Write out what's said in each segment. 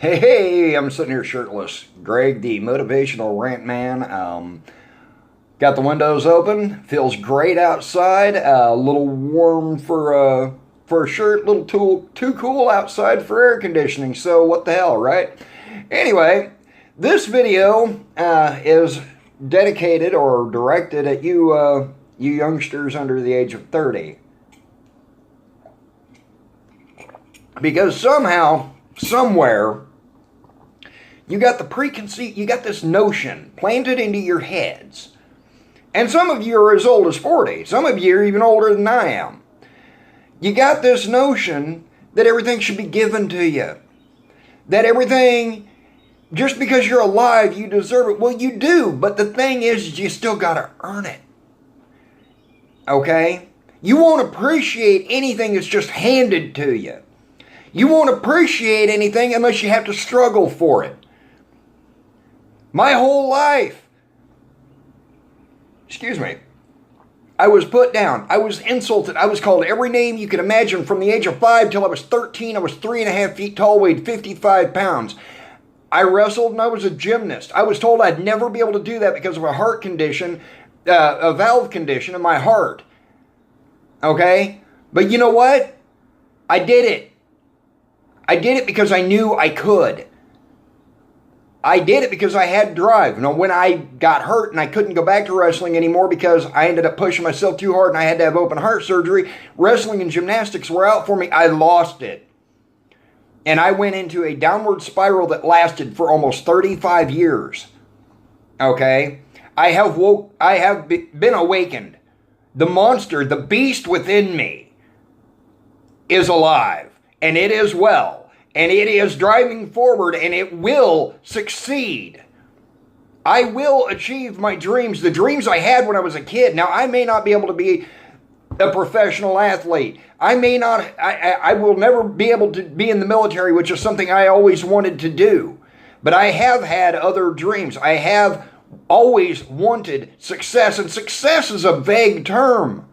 Hey, I'm sitting here shirtless. Greg, the motivational rant man. Got the windows open. Feels great outside. A little warm for a shirt. A little too cool outside for air conditioning. So what the hell, right? Anyway, this video is dedicated or directed at you youngsters under the age of 30. Because somehow, somewhere, you got this notion planted into your heads. And some of you are as old as 40. Some of you are even older than I am. You got this notion that everything should be given to you. That everything, just because you're alive, you deserve it. Well, you do, but the thing is, you still got to earn it. Okay? You won't appreciate anything that's just handed to you. You won't appreciate anything unless you have to struggle for it. My whole life, I was put down. I was insulted. I was called every name you could imagine from the age of 5 till I was 13. I was 3.5 feet tall, weighed 55 pounds. I wrestled and I was a gymnast. I was told I'd never be able to do that because of a heart condition, a valve condition in my heart. Okay? But you know what? I did it. I did it because I knew I could. I did it because I had drive. You know, when I got hurt and I couldn't go back to wrestling anymore because I ended up pushing myself too hard and I had to have open heart surgery, wrestling and gymnastics were out for me. I lost it. And I went into a downward spiral that lasted for almost 35 years. Okay? I have been awakened. The monster, the beast within me is alive. And it is well. And it is driving forward, and it will succeed. I will achieve my dreams, the dreams I had when I was a kid. Now, I may not be able to be a professional athlete. I will never be able to be in the military, which is something I always wanted to do. But I have had other dreams. I have always wanted success, and success is a vague term.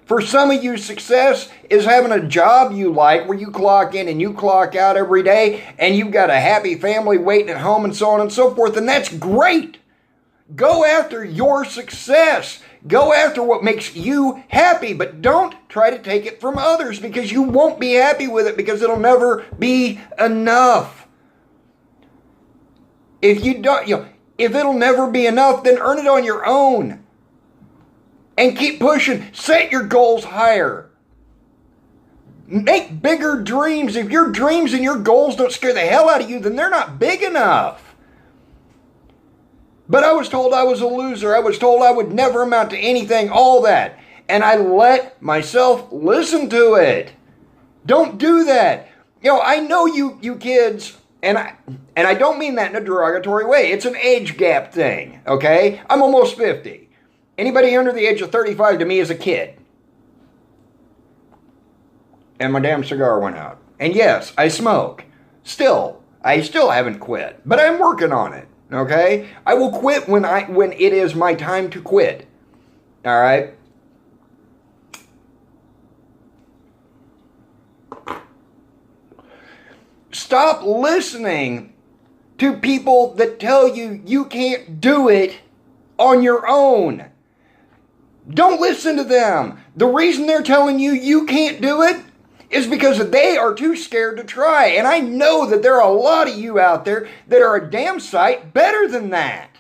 For some of you, success is having a job you like where you clock in and you clock out every day and you've got a happy family waiting at home and so on and so forth, and that's great. Go after your success. Go after what makes you happy, but don't try to take it from others because you won't be happy with it because it'll never be enough. If it'll never be enough, then earn it on your own. And keep pushing. Set your goals higher. Make bigger dreams. If your dreams and your goals don't scare the hell out of you, then they're not big enough. But I was told I was a loser. I was told I would never amount to anything, all that. And I let myself listen to it. Don't do that. I know you kids, and I don't mean that in a derogatory way. It's an age gap thing, okay? I'm almost 50. Anybody under the age of 35 to me is a kid. And my damn cigar went out. And yes, I smoke. I still haven't quit. But I'm working on it. Okay? I will quit when it is my time to quit. Alright? Stop listening to people that tell you you can't do it on your own. Don't listen to them. The reason they're telling you you can't do it is because they are too scared to try. And I know that there are a lot of you out there that are a damn sight better than that.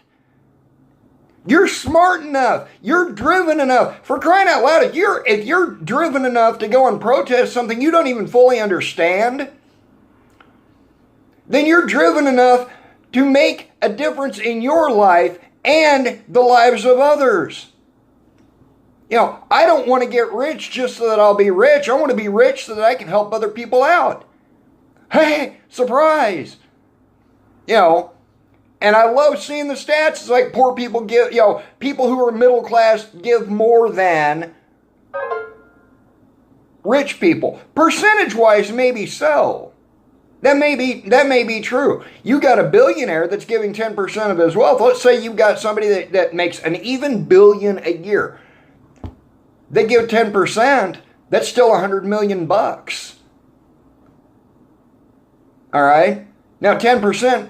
You're smart enough. You're driven enough. For crying out loud, if you're driven enough to go and protest something you don't even fully understand, then you're driven enough to make a difference in your life and the lives of others. I don't want to get rich just so that I'll be rich. I want to be rich so that I can help other people out. Hey, surprise! And I love seeing the stats. It's like poor people give, people who are middle class give more than rich people. Percentage-wise, maybe so. That may be true. You got a billionaire that's giving 10% of his wealth. Let's say you've got somebody that makes an even billion a year. They give 10%, that's still $100 million. All right? Now, 10%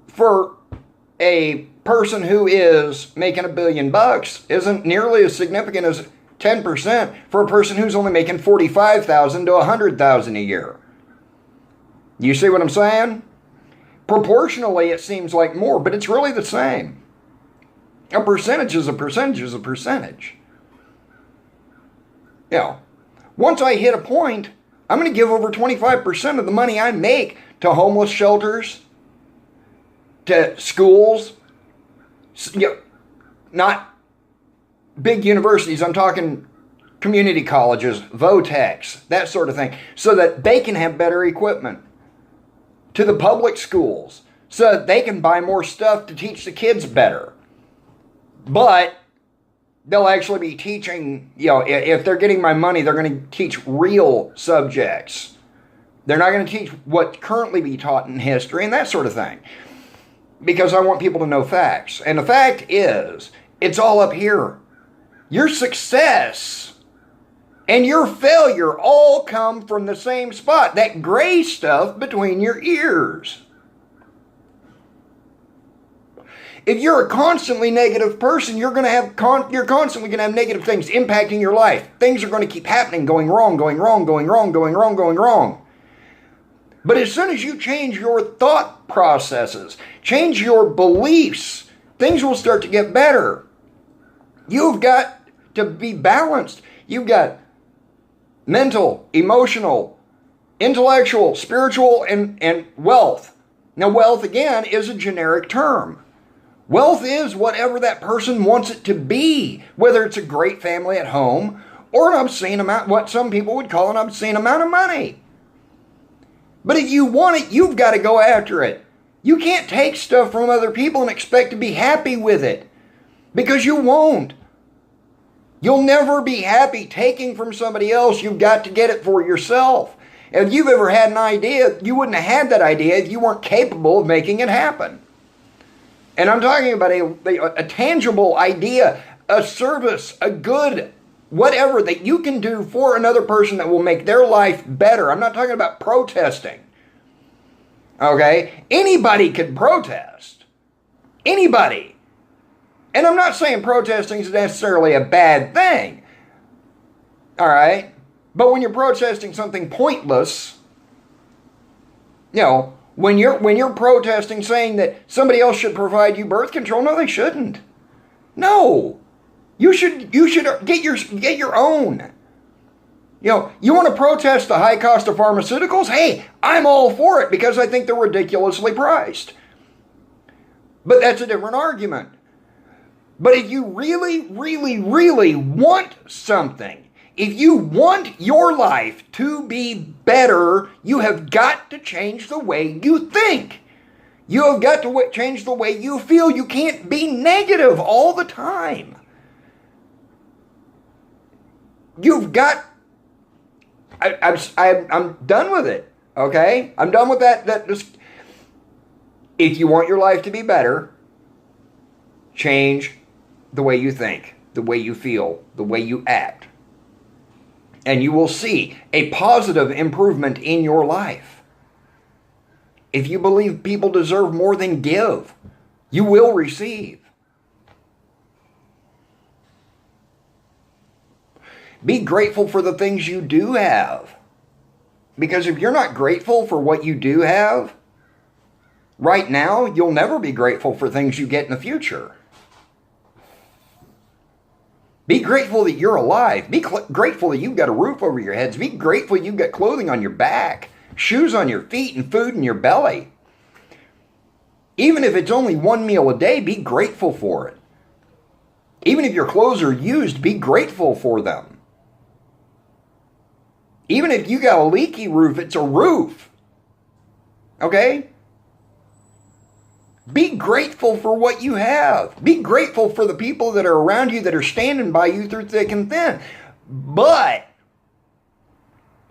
for a person who is making $1 billion isn't nearly as significant as 10% for a person who's only making $45,000 to $100,000 a year. You see what I'm saying? Proportionally, it seems like more, but it's really the same. A percentage is a percentage is a percentage. You know, once I hit a point, I'm going to give over 25% of the money I make to homeless shelters, to schools, you know, not big universities. I'm talking community colleges, VOTEX, that sort of thing, so that they can have better equipment. To the public schools, so that they can buy more stuff to teach the kids better. But they'll actually be teaching, you know, if they're getting my money, they're going to teach real subjects. They're not going to teach what currently be taught in history and that sort of thing. Because I want people to know facts. And the fact is, it's all up here. Your success and your failure all come from the same spot. That gray stuff between your ears. If you're a constantly negative person, you're constantly going to have negative things impacting your life. Things are going to keep happening, going wrong, going wrong, going wrong, going wrong, going wrong. But as soon as you change your thought processes, change your beliefs, things will start to get better. You've got to be balanced. You've got mental, emotional, intellectual, spiritual, and wealth. Now, wealth, again, is a generic term. Wealth is whatever that person wants it to be, whether it's a great family at home or an obscene amount, what some people would call an obscene amount of money. But if you want it, you've got to go after it. You can't take stuff from other people and expect to be happy with it, because you won't. You'll never be happy taking from somebody else. You've got to get it for yourself. If you've ever had an idea, you wouldn't have had that idea if you weren't capable of making it happen. And I'm talking about a tangible idea, a service, a good, whatever that you can do for another person that will make their life better. I'm not talking about protesting. Okay? Anybody can protest. Anybody. And I'm not saying protesting is necessarily a bad thing. All right? But when you're protesting something pointless, you know, when you're protesting saying that somebody else should provide you birth control, no, they shouldn't. No. You should get your own. You know, you want to protest the high cost of pharmaceuticals? Hey, I'm all for it because I think they're ridiculously priced. But that's a different argument. But if you really, really, really want something, if you want your life to be better, you have got to change the way you think. You have got to change the way you feel. You can't be negative all the time. You've got... I'm done with it, okay? I'm done with that. If you want your life to be better, change the way you think, the way you feel, the way you act. And you will see a positive improvement in your life. If you believe people deserve more than give, you will receive. Be grateful for the things you do have. Because if you're not grateful for what you do have, right now, you'll never be grateful for things you get in the future. Be grateful that you're alive. Be grateful that you've got a roof over your heads. Be grateful you've got clothing on your back, shoes on your feet, and food in your belly. Even if it's only one meal a day, be grateful for it. Even if your clothes are used, be grateful for them. Even if you got a leaky roof, it's a roof. Okay? Be grateful for what you have. Be grateful for the people that are around you that are standing by you through thick and thin. But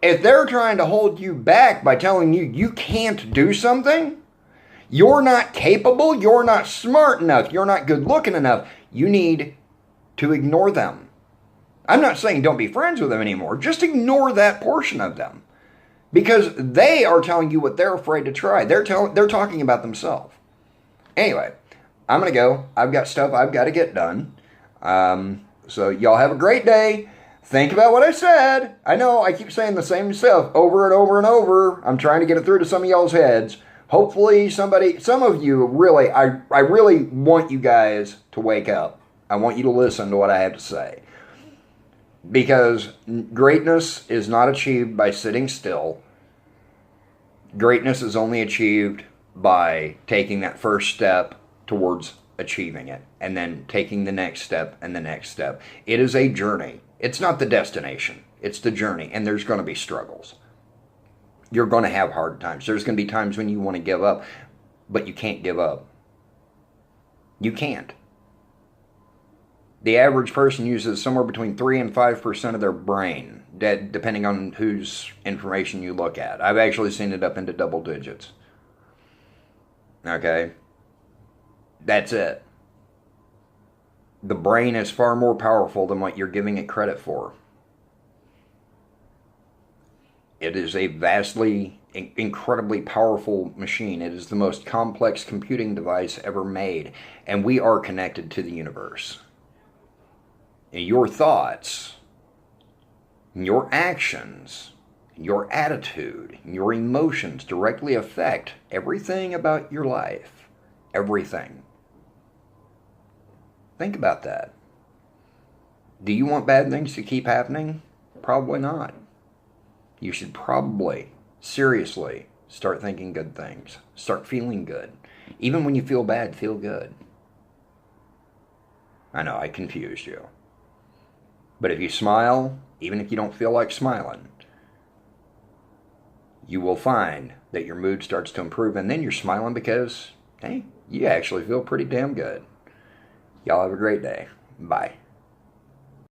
if they're trying to hold you back by telling you you can't do something, you're not capable, you're not smart enough, you're not good looking enough, you need to ignore them. I'm not saying don't be friends with them anymore. Just ignore that portion of them. because they are telling you what they're afraid to try. They're talking about themselves. Anyway, I'm going to go. I've got stuff I've got to get done. So y'all have a great day. Think about what I said. I know I keep saying the same stuff over and over and over. I'm trying to get it through to some of y'all's heads. Hopefully some of you really, I really want you guys to wake up. I want you to listen to what I have to say. Because greatness is not achieved by sitting still. Greatness is only achieved by taking that first step towards achieving it, and then taking the next step and the next step. It is a journey. It's not the destination. It's the journey, and there's going to be struggles. You're going to have hard times. There's going to be times when you want to give up, but you can't give up. You can't. The average person uses somewhere between 3 and 5% of their brain, depending on whose information you look at. I've actually seen it up into double digits. Okay? That's it. The brain is far more powerful than what you're giving it credit for. It is a vastly, incredibly powerful machine. It is the most complex computing device ever made, and we are connected to the universe. And your thoughts, your actions, your attitude, your emotions directly affect everything about your life. Everything. Think about that. Do you want bad things to keep happening? Probably not. You should probably, seriously, start thinking good things. Start feeling good. Even when you feel bad, feel good. I know, I confused you. But if you smile, even if you don't feel like smiling, you will find that your mood starts to improve, and then you're smiling because, hey, you actually feel pretty damn good. Y'all have a great day. Bye.